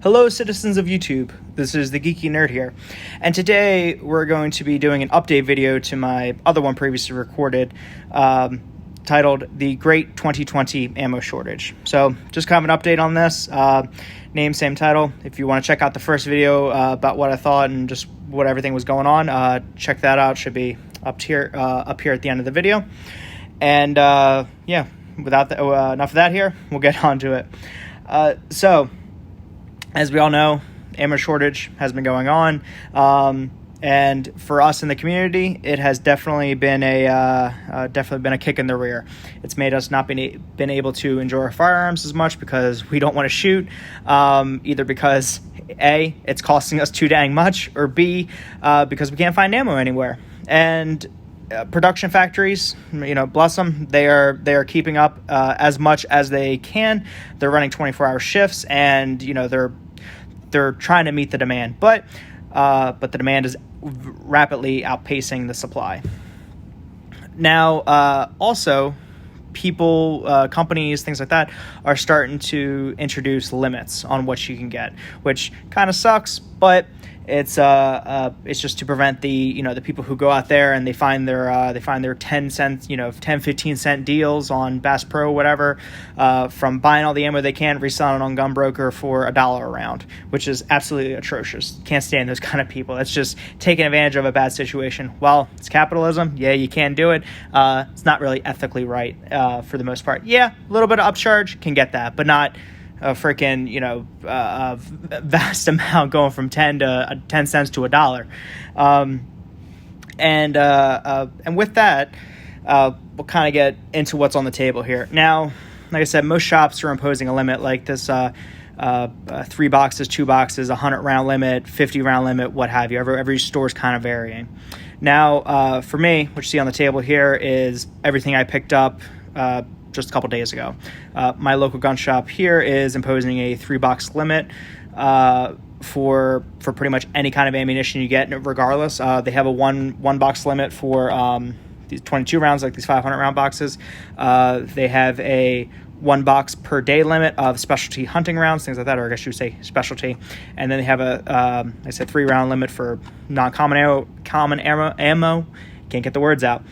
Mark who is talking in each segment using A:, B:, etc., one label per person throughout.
A: Hello, citizens of YouTube. This is the Geeky Nerd here, and today we're going to be doing an update video to my other one previously recorded, titled "The Great 2020 Ammo Shortage." So, just kind of an update on this. Name, same title. If you want to check out the first video about what I thought and just what everything was going on, check that out. Should be up here at the end of the video. And yeah, without enough of that here, we'll get on to it. So, as we all know, ammo shortage has been going on, and for us in the community, it has definitely been a kick in the rear. It's made us not been able to enjoy our firearms as much because we don't want to shoot, either because A, it's costing us too dang much, or B, because we can't find ammo anywhere. And production factories, bless them, they are keeping up as much as they can. They're running 24-hour shifts, and they're trying to meet the demand, but the demand is rapidly outpacing the supply. Now, also, people, companies, things like that, are starting to introduce limits on what you can get, which kind of sucks, but it's just to prevent the people who go out there and they find their 10 cents, 10, 15 cent deals on Bass Pro, whatever, from buying all the ammo they can, reselling it on Gunbroker for $1 a round, which is absolutely atrocious. Can't stand those kind of people. It's just taking advantage of a bad situation. Well, it's capitalism. Yeah, you can do it. It's not really ethically right, for the most part. Yeah, a little bit of upcharge, can get that, but not a freaking, a vast amount going from 10 cents to $1. And with that, we'll kind of get into what's on the table here. Now, like I said, most shops are imposing a limit like this, 3 boxes, 2 boxes, 100 round limit, 50 round limit, what have you. Every store is kind of varying. Now, for me, what you see on the table here is everything I picked up, just a couple days ago. My local gun shop here is imposing a 3-box limit for pretty much any kind of ammunition you get, regardless. They have a one box limit for these 22 rounds, like these 500 round boxes. They have a 1 box per day limit of specialty hunting rounds, things like that, or I guess you would say specialty. And then they have a 3-round limit for non-common ammo. Can't get the words out.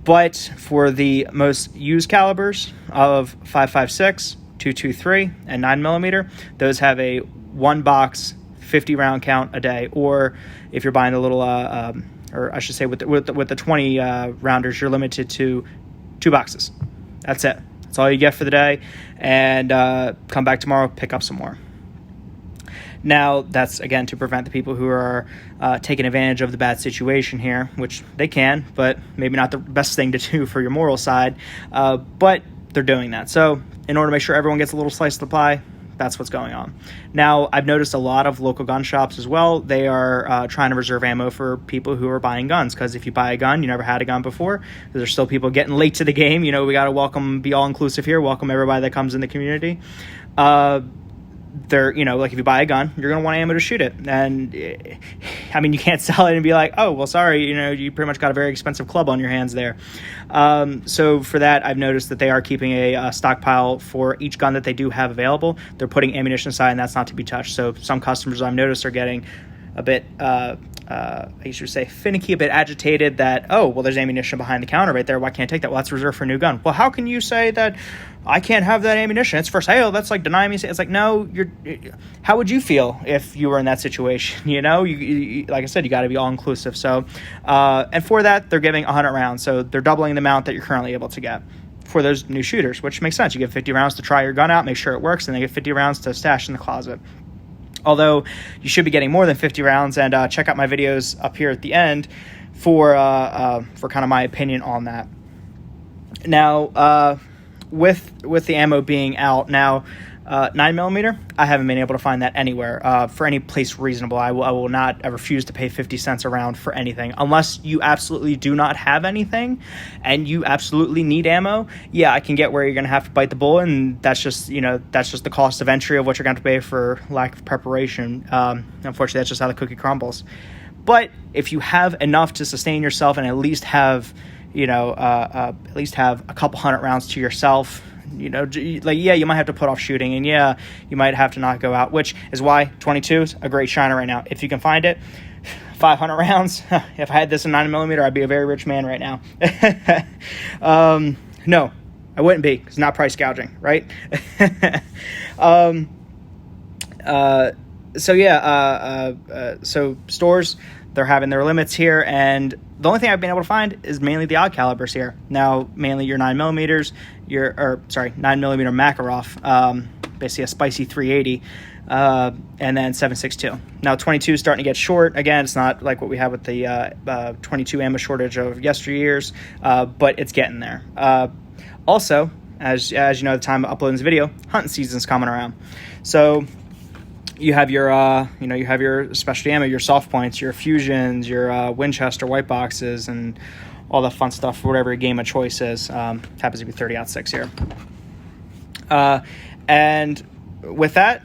A: But for the most used calibers of 5.56, 223, and 9mm, those have a 1 box 50 round count a day. Or if you're buying a little, or I should say with the 20 rounders, you're limited to 2 boxes. That's it. That's all you get for the day. And come back tomorrow, pick up some more. Now, that's, again, to prevent the people who are taking advantage of the bad situation here, which they can, but maybe not the best thing to do for your moral side, but they're doing that. So in order to make sure everyone gets a little slice of the pie, that's what's going on. Now, I've noticed a lot of local gun shops as well. They are trying to reserve ammo for people who are buying guns, because if you buy a gun, you never had a gun before. There's still people getting late to the game. We got to be all-inclusive here, welcome everybody that comes in the community. They're, like if you buy a gun, you're going to want ammo to shoot it. And I mean, you can't sell it and be like, oh, well, sorry, you pretty much got a very expensive club on your hands there. So for that, I've noticed that they are keeping a stockpile for each gun that they do have available. They're putting ammunition aside, and that's not to be touched. So some customers I've noticed are getting a bit, I should say, finicky, a bit agitated that, oh, well, there's ammunition behind the counter right there. Why can't I take that? Well, that's reserved for a new gun. Well, how can you say that I can't have that ammunition? It's for sale. That's like denying me. It's like, no, how would you feel if you were in that situation? You like I said, you got to be all inclusive. So, and for that, they're giving 100 rounds. So they're doubling the amount that you're currently able to get for those new shooters, which makes sense. You get 50 rounds to try your gun out, make sure it works, and then you get 50 rounds to stash in the closet. Although you should be getting more than 50 rounds, and check out my videos up here at the end for kind of my opinion on that. Now, with the ammo being out now, 9mm, I haven't been able to find that anywhere for any place reasonable. I will not. I refuse to pay 50 cents a round for anything unless you absolutely do not have anything and you absolutely need ammo. Yeah, I can get where you're going to have to bite the bullet, and that's just the cost of entry of what you're going to have to pay for lack of preparation. Unfortunately, that's just how the cookie crumbles. But if you have enough to sustain yourself and at least have a couple hundred rounds to yourself, like, yeah, you might have to put off shooting, and yeah, you might have to not go out, which is why 22 is a great shiner right now. If you can find it, 500 rounds. If I had this in 9mm, I'd be a very rich man right now. No, I wouldn't be. It's not price gouging, right? So stores, they're having their limits here, and the only thing I've been able to find is mainly the odd calibers here. Now, mainly your 9mm, 9mm Makarov, basically a spicy 380, and then 7.62. Now, 22 is starting to get short. Again, it's not like what we had with the 22 ammo shortage of yesteryears, but it's getting there. Also, as you know, at the time of uploading this video, hunting season's coming around. So you have your specialty ammo, your soft points, your fusions, your Winchester white boxes, and all that fun stuff for whatever your game of choice is. Happens to be 30-06 here. And with that,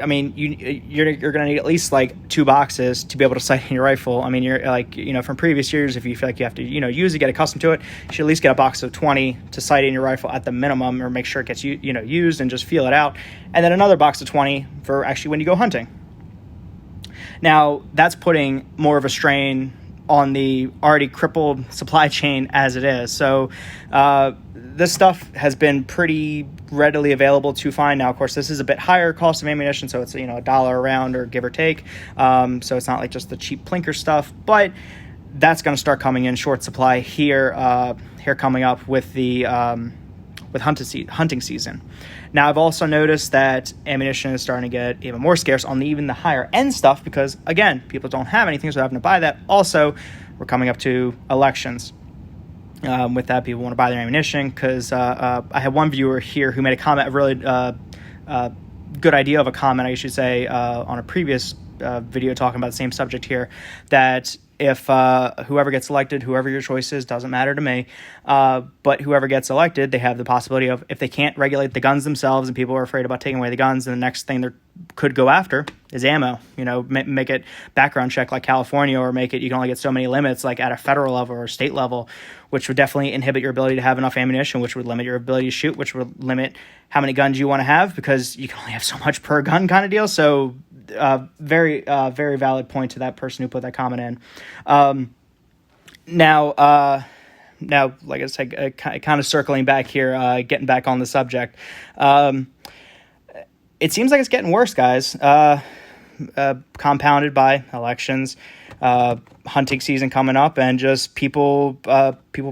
A: I mean, you're going to need at least like 2 boxes to be able to sight in your rifle. I mean, you're like, from previous years, if you feel like you have to, use it, get accustomed to it, you should at least get a box of 20 to sight in your rifle at the minimum, or make sure it gets used and just feel it out. And then another box of 20 for actually when you go hunting. Now, that's putting more of a strain on the already crippled supply chain as it is. So this stuff has been pretty readily available to find. Now, of course, this is a bit higher cost of ammunition, so it's $1 a round or give or take. So it's not like just the cheap plinker stuff, but that's going to start coming in short supply here coming up with the hunting season. Now, I've also noticed that ammunition is starting to get even more scarce on even the higher end stuff because, again, people don't have anything, so they're having to buy that. Also, we're coming up to elections. With that, people want to buy their ammunition because I had one viewer here who made a comment, a really good idea of a comment, I should say, on a previous video talking about the same subject here, that if whoever gets elected, whoever your choice is, doesn't matter to me, but whoever gets elected, they have the possibility of, if they can't regulate the guns themselves and people are afraid about taking away the guns, then the next thing they could go after is ammo. Make it background check like California, or make it you can only get so many limits like at a federal level or state level, which would definitely inhibit your ability to have enough ammunition, which would limit your ability to shoot, which would limit how many guns you want to have because you can only have so much per gun kind of deal. So very valid point to that person who put that comment in. Now, like I said, kind of circling back here, getting back on the subject. It seems like it's getting worse, guys. Compounded by elections, hunting season coming up, and just people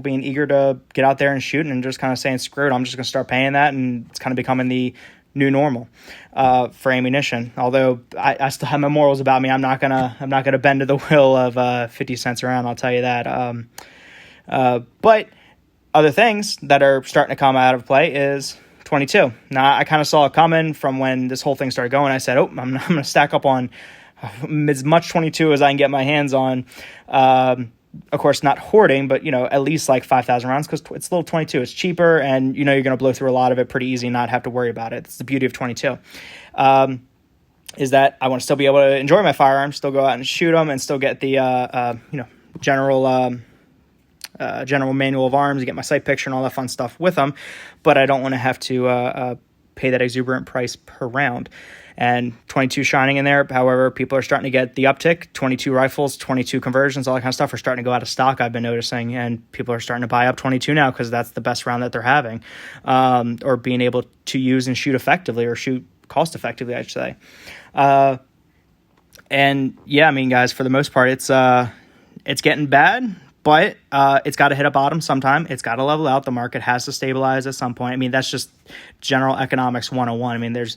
A: being eager to get out there and shoot, and just kind of saying, screw it, I'm just going to start paying that, and it's kind of becoming the new normal for ammunition. Although I still have my morals about me. I'm not gonna bend to the will of 50 cents around. I'll tell you that. But other things that are starting to come out of play is 22. Now, I kind of saw it coming from when this whole thing started going. I said, I'm going to stack up on as much 22 as I can get my hands on. Of course, not hoarding, but, at least like 5,000 rounds, because it's a little 22. It's cheaper, and, you're going to blow through a lot of it pretty easy and not have to worry about it. It's the beauty of 22. Is that I want to still be able to enjoy my firearms, still go out and shoot them, and still get the, general manual of arms, get my sight picture and all that fun stuff with them, but I don't want to have to pay that exuberant price per round. And 22 shining in there. However, people are starting to get the uptick. 22 rifles, 22 conversions, all that kind of stuff are starting to go out of stock, I've been noticing, and people are starting to buy up 22 now because that's the best round that they're having, or being able to use and shoot effectively, or shoot cost effectively, I should say. And yeah, I mean, guys, for the most part, it's getting bad. But it's got to hit a bottom sometime. It's got to level out. The market has to stabilize at some point. I mean, that's just general economics 101. I mean, there's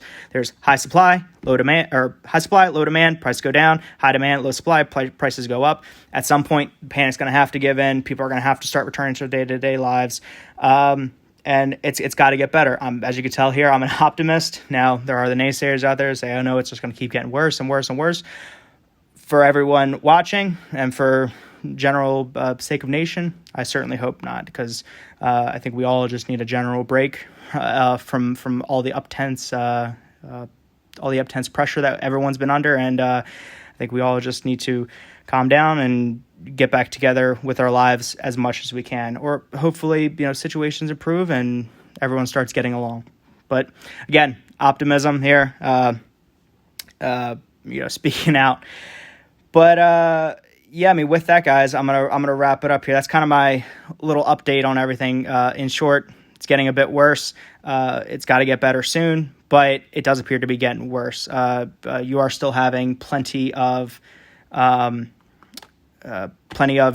A: high supply, low demand, or high supply, low demand, prices go down. High demand, low supply, prices go up. At some point, panic's going to have to give in. People are going to have to start returning to their day-to-day lives. And it's got to get better. As you can tell here, I'm an optimist. Now, there are the naysayers out there who say, oh, no, it's just going to keep getting worse and worse and worse. For everyone watching and for general sake of nation, I certainly hope not, because I think we all just need a general break from all the uptense pressure that everyone's been under, and I think we all just need to calm down and get back together with our lives as much as we can, or hopefully situations improve and everyone starts getting along. But again, optimism here, speaking out. But yeah, I mean, with that, guys, I'm gonna wrap it up here. That's kind of my little update on everything. In short, it's getting a bit worse. It's got to get better soon, but it does appear to be getting worse. You are still having plenty of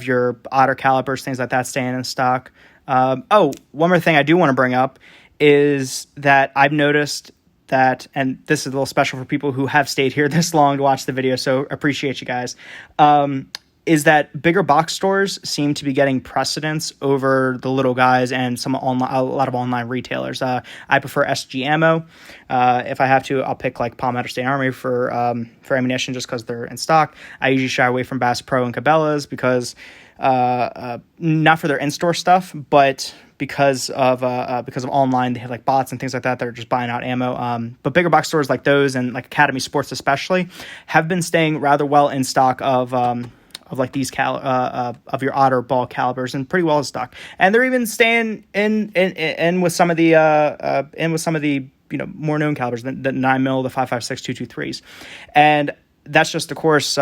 A: your otter calipers, things like that, staying in stock. One more thing I do want to bring up is that I've noticed that, and this is a little special for people who have stayed here this long to watch the video, so appreciate you guys, is that bigger box stores seem to be getting precedence over the little guys and a lot of online retailers. I prefer SG Ammo. If I have to, I'll pick like Palmetto State Armory for ammunition just because they're in stock. I usually shy away from Bass Pro and Cabela's because not for their in-store stuff, but because of online, they have like bots and things like that are just buying out ammo. But bigger box stores like those and like Academy Sports especially have been staying rather well in stock of like these of your otter ball calibers, and pretty well in stock. And they're even staying in with some of the more known calibers, the 9mm, the 5.56 223s, and that's just of course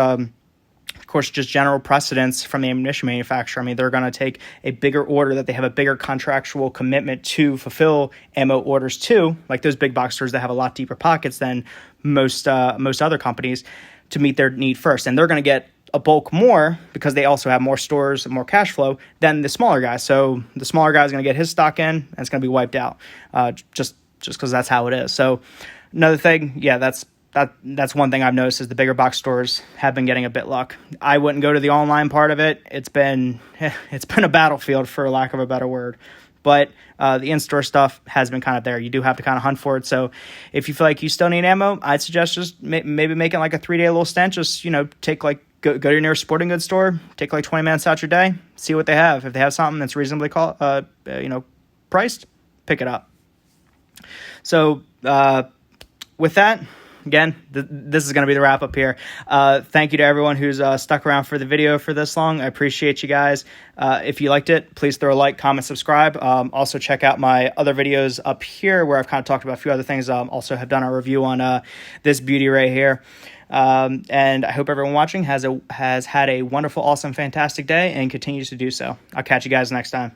A: just general precedence from the ammunition manufacturer. I mean, they're going to take a bigger order that they have a bigger contractual commitment to fulfill ammo orders to, like those big box stores that have a lot deeper pockets than most other companies, to meet their need first. And they're going to get a bulk more because they also have more stores and more cash flow than the smaller guy. So the smaller guy is going to get his stock in and it's going to be wiped out just because that's how it is. So another thing, yeah, that's one thing I've noticed is the bigger box stores have been getting a bit luck. I wouldn't go to the online part of it. It's been a battlefield, for lack of a better word. But the in-store stuff has been kind of there. You do have to kind of hunt for it. So if you feel like you still need ammo, I'd suggest just maybe making like a 3-day little stint. Just, take like, go to your nearest sporting goods store, take like 20 minutes out your day, see what they have. If they have something that's reasonably priced, pick it up. So with that, again, this is going to be the wrap up here. Thank you to everyone who's stuck around for the video for this long. I appreciate you guys. If you liked it, please throw a like, comment, subscribe. Also check out my other videos up here where I've kind of talked about a few other things. Also have done a review on this beauty right here. And I hope everyone watching has had a wonderful, awesome, fantastic day and continues to do so. I'll catch you guys next time.